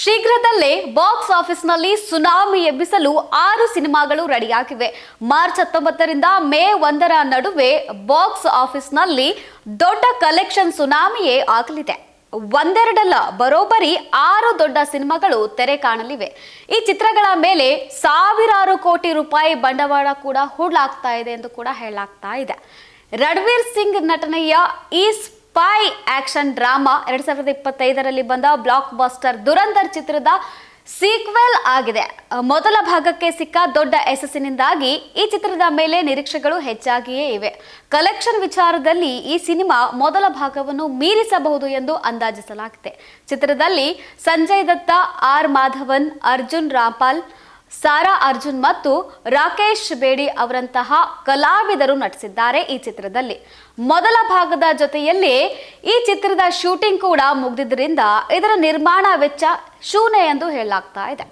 ಶೀಘ್ರದಲ್ಲೇ ಬಾಕ್ಸ್ ಆಫೀಸ್ನಲ್ಲಿ ಸುನಾಮಿ ಎಬ್ಬಿಸಲು 6 ಸಿನಿಮಾಗಳು ರೆಡಿಯಾಗಿವೆ. ಮಾರ್ಚ್ 19ರಿಂದ ಮೇ 1ರ ನಡುವೆ ಬಾಕ್ಸ್ ಆಫೀಸ್ನಲ್ಲಿ ದೊಡ್ಡ ಕಲೆಕ್ಷನ್ ಸುನಾಮಿಯೇ ಆಗಲಿದೆ. ಒಂದೆರಡಲ್ಲ, ಬರೋಬ್ಬರಿ 6 ದೊಡ್ಡ ಸಿನಿಮಾಗಳು ತೆರೆ ಕಾಣಲಿವೆ. ಈ ಚಿತ್ರಗಳ ಮೇಲೆ ಸಾವಿರಾರು ಕೋಟಿ ರೂಪಾಯಿ ಬಂಡವಾಳ ಕೂಡ ಹೂಡಲಾಗ್ತಾ ಇದೆ ಎಂದು ಕೂಡ ಹೇಳಲಾಗ್ತಾ ಇದೆ. ರಣವೀರ್ ಸಿಂಗ್ ನಟನೆಯ ಈ ಸ್ಪೈ ಆಕ್ಷನ್ ಡ್ರಾಮಾ 2025ರಲ್ಲಿ ಬಂದ ಬ್ಲಾಕ್ ಬಸ್ಟರ್ ದುರಂಧರ್ ಚಿತ್ರದ ಸೀಕ್ವೆಲ್ ಆಗಿದೆ. ಮೊದಲ ಭಾಗಕ್ಕೆ ಸಿಕ್ಕ ದೊಡ್ಡ ಯಶಸ್ಸಿನಿಂದಾಗಿ ಈ ಚಿತ್ರದ ಮೇಲೆ ನಿರೀಕ್ಷೆಗಳು ಹೆಚ್ಚಾಗಿಯೇ ಇವೆ. ಕಲೆಕ್ಷನ್ ವಿಚಾರದಲ್ಲಿ ಈ ಸಿನಿಮಾ ಮೊದಲ ಭಾಗವನ್ನು ಮೀರಿಸಬಹುದು ಎಂದು ಅಂದಾಜಿಸಲಾಗಿದೆ. ಚಿತ್ರದಲ್ಲಿ ಸಂಜಯ್ ದತ್ತ, ಆರ್ ಮಾಧವನ್, ಅರ್ಜುನ್ ರಾಂಪಾಲ್, ಸಾರಾ ಅರ್ಜುನ್ ಮತ್ತು ರಾಕೇಶ್ ಬೇಡಿ ಅವರಂತಹ ಕಲಾವಿದರು ನಟಿಸಿದ್ದಾರೆ. ಈ ಚಿತ್ರದಲ್ಲಿ ಮೊದಲ ಭಾಗದ ಜೊತೆಯಲ್ಲಿ ಈ ಚಿತ್ರದ ಶೂಟಿಂಗ್ ಕೂಡ ಮುಗಿದಿದ್ದರಿಂದ ಇದರ ನಿರ್ಮಾಣ ವೆಚ್ಚ ಶೂನ್ಯ ಎಂದು ಹೇಳಲಾಗ್ತಾ ಇದೆ.